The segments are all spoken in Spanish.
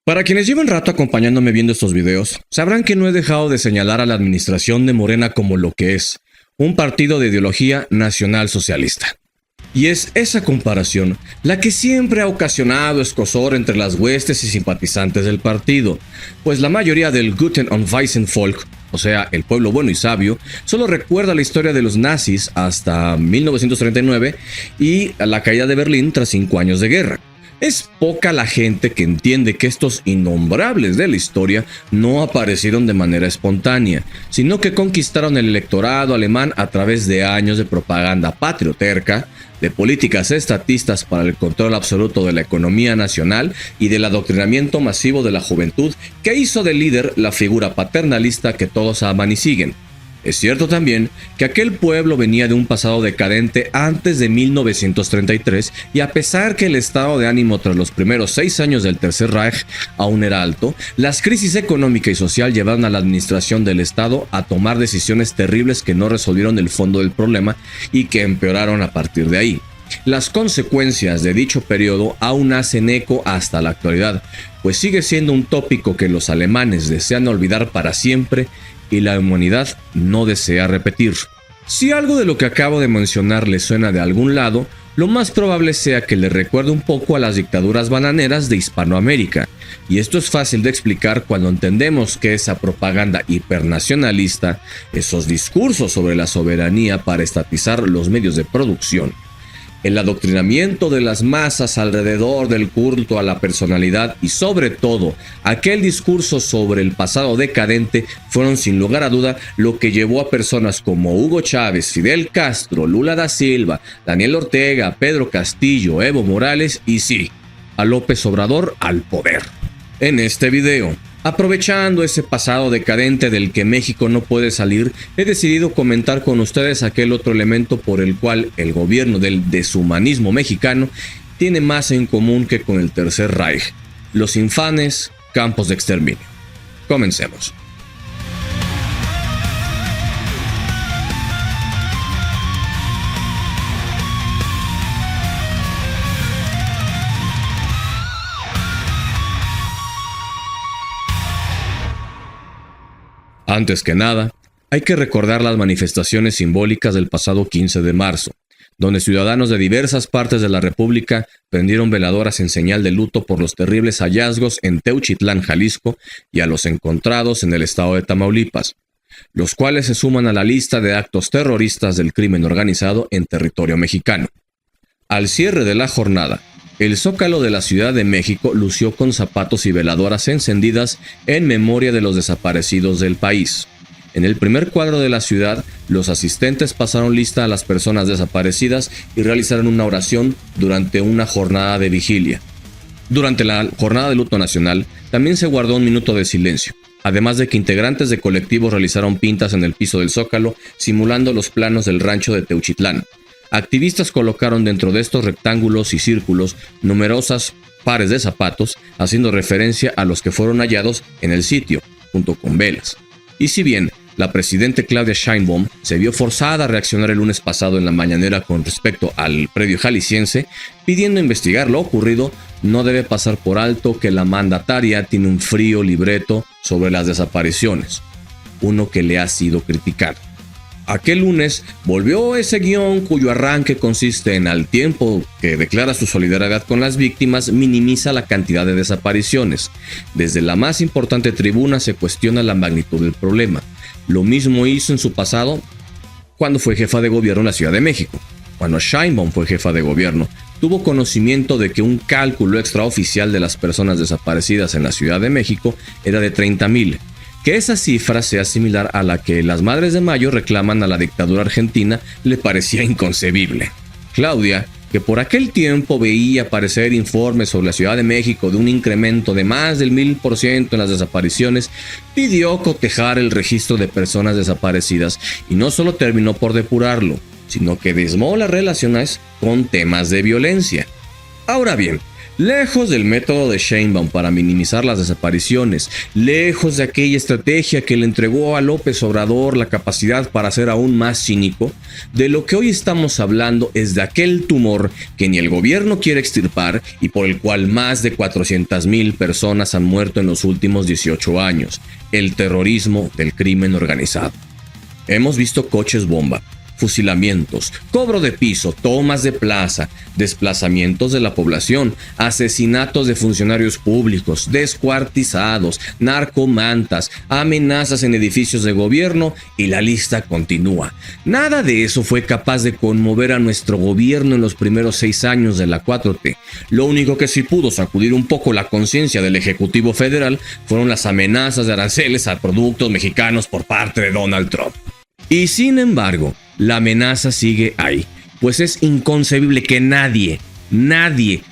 Para quienes llevan rato acompañándome viendo estos videos, sabrán que no he dejado de señalar a la administración de Morena como lo que es, un partido de ideología nacional socialista. Y es esa comparación la que siempre ha ocasionado escozor entre las huestes y simpatizantes del partido, pues la mayoría del Guten und Weisen Volk, o sea, el pueblo bueno y sabio, solo recuerda la historia de los nazis hasta 1939 y la caída de Berlín tras 5 años de guerra. Es poca la gente que entiende que estos innombrables de la historia no aparecieron de manera espontánea, sino que conquistaron el electorado alemán a través de años de propaganda patrioterca, de políticas estatistas para el control absoluto de la economía nacional y del adoctrinamiento masivo de la juventud que hizo de líder la figura paternalista que todos aman y siguen. Es cierto también que aquel pueblo venía de un pasado decadente antes de 1933 y a pesar que el estado de ánimo tras los primeros 6 años del Tercer Reich aún era alto, las crisis económica y social llevaron a la administración del estado a tomar decisiones terribles que no resolvieron el fondo del problema y que empeoraron a partir de ahí. Las consecuencias de dicho periodo aún hacen eco hasta la actualidad, pues sigue siendo un tópico que los alemanes desean olvidar para siempre y la humanidad no desea repetir. Si algo de lo que acabo de mencionar le suena de algún lado, lo más probable sea que le recuerde un poco a las dictaduras bananeras de Hispanoamérica, y esto es fácil de explicar cuando entendemos que esa propaganda hipernacionalista, esos discursos sobre la soberanía para estatizar los medios de producción, el adoctrinamiento de las masas alrededor del culto a la personalidad y sobre todo aquel discurso sobre el pasado decadente fueron sin lugar a duda lo que llevó a personas como Hugo Chávez, Fidel Castro, Lula da Silva, Daniel Ortega, Pedro Castillo, Evo Morales y sí, a López Obrador al poder. En este video, aprovechando ese pasado decadente del que México no puede salir, he decidido comentar con ustedes aquel otro elemento por el cual el gobierno del deshumanismo mexicano tiene más en común que con el Tercer Reich: los infames campos de exterminio. Comencemos. Antes que nada, hay que recordar las manifestaciones simbólicas del pasado 15 de marzo, donde ciudadanos de diversas partes de la República prendieron veladoras en señal de luto por los terribles hallazgos en Teuchitlán, Jalisco, y a los encontrados en el estado de Tamaulipas, los cuales se suman a la lista de actos terroristas del crimen organizado en territorio mexicano. Al cierre de la jornada, el Zócalo de la Ciudad de México lució con zapatos y veladoras encendidas en memoria de los desaparecidos del país. En el primer cuadro de la ciudad, los asistentes pasaron lista a las personas desaparecidas y realizaron una oración durante una jornada de vigilia. Durante la jornada de luto nacional, también se guardó un minuto de silencio, además de que integrantes de colectivos realizaron pintas en el piso del Zócalo simulando los planos del rancho de Teuchitlán. Activistas colocaron dentro de estos rectángulos y círculos numerosas pares de zapatos, haciendo referencia a los que fueron hallados en el sitio, junto con velas. Y si bien la presidenta Claudia Sheinbaum se vio forzada a reaccionar el lunes pasado en la mañanera con respecto al predio jalisciense, pidiendo investigar lo ocurrido, no debe pasar por alto que la mandataria tiene un frío libreto sobre las desapariciones, uno que le ha sido criticado. Aquel lunes volvió ese guión cuyo arranque consiste en, al tiempo que declara su solidaridad con las víctimas, minimiza la cantidad de desapariciones. Desde la más importante tribuna se cuestiona la magnitud del problema. Lo mismo hizo en su pasado cuando fue jefa de gobierno en la Ciudad de México. Cuando Sheinbaum fue jefa de gobierno, tuvo conocimiento de que un cálculo extraoficial de las personas desaparecidas en la Ciudad de México era de 30,000. Que esa cifra sea similar a la que las Madres de Mayo reclaman a la dictadura argentina le parecía inconcebible. Claudia, que por aquel tiempo veía aparecer informes sobre la Ciudad de México de un incremento de más del 1000% en las desapariciones, pidió cotejar el registro de personas desaparecidas y no solo terminó por depurarlo, sino que diezmó las relaciones con temas de violencia. Ahora bien, Lejos del método de Sheinbaum para minimizar las desapariciones, lejos de aquella estrategia que le entregó a López Obrador la capacidad para ser aún más cínico, de lo que hoy estamos hablando es de aquel tumor que ni el gobierno quiere extirpar y por el cual más de 400,000 personas han muerto en los últimos 18 años, el terrorismo del crimen organizado. Hemos visto coches bomba, fusilamientos, cobro de piso, tomas de plaza, desplazamientos de la población, asesinatos de funcionarios públicos, descuartizados, narcomantas, amenazas en edificios de gobierno y la lista continúa. Nada de eso fue capaz de conmover a nuestro gobierno en los primeros 6 años de la 4T. Lo único que sí pudo sacudir un poco la conciencia del Ejecutivo Federal fueron las amenazas de aranceles a productos mexicanos por parte de Donald Trump. Y sin embargo, la amenaza sigue ahí, pues es inconcebible que nadie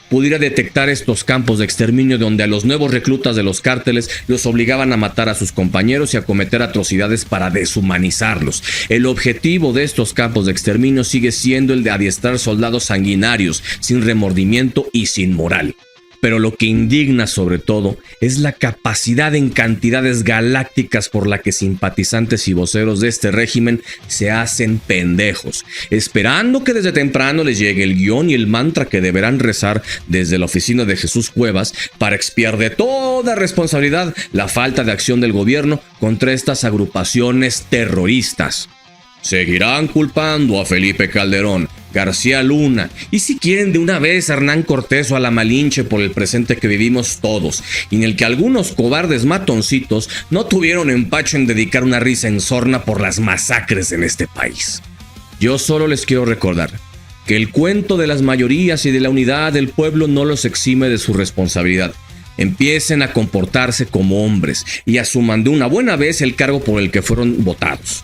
pudiera detectar estos campos de exterminio donde a los nuevos reclutas de los cárteles los obligaban a matar a sus compañeros y a cometer atrocidades para deshumanizarlos. El objetivo de estos campos de exterminio sigue siendo el de adiestrar soldados sanguinarios, sin remordimiento y sin moral. Pero lo que indigna sobre todo es la capacidad en cantidades galácticas por la que simpatizantes y voceros de este régimen se hacen pendejos, esperando que desde temprano les llegue el guión y el mantra que deberán rezar desde la oficina de Jesús Cuevas para expiar de toda responsabilidad la falta de acción del gobierno contra estas agrupaciones terroristas. Seguirán culpando a Felipe Calderón, García Luna y si quieren de una vez a Hernán Cortés o a la Malinche por el presente que vivimos todos y en el que algunos cobardes matoncitos no tuvieron empacho en dedicar una risa en sorna por las masacres en este país. Yo solo les quiero recordar que el cuento de las mayorías y de la unidad del pueblo no los exime de su responsabilidad. Empiecen a comportarse como hombres y asuman de una buena vez el cargo por el que fueron votados.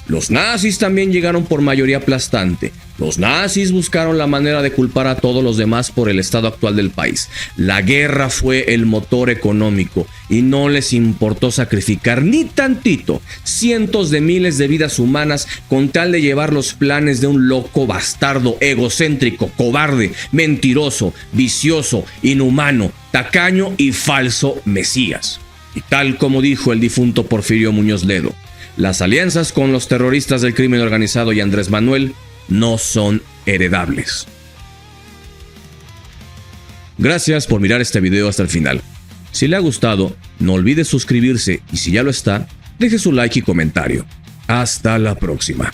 Los nazis también llegaron por mayoría aplastante. Los nazis buscaron la manera de culpar a todos los demás por el estado actual del país. La guerra fue el motor económico y no les importó sacrificar ni tantito cientos de miles de vidas humanas con tal de llevar los planes de un loco bastardo, egocéntrico, cobarde, mentiroso, vicioso, inhumano, tacaño y falso Mesías. Y tal como dijo el difunto Porfirio Muñoz Ledo, las alianzas con los terroristas del crimen organizado y Andrés Manuel no son heredables. Gracias por mirar este video hasta el final. Si le ha gustado, no olvide suscribirse y si ya lo está, deje su like y comentario. Hasta la próxima.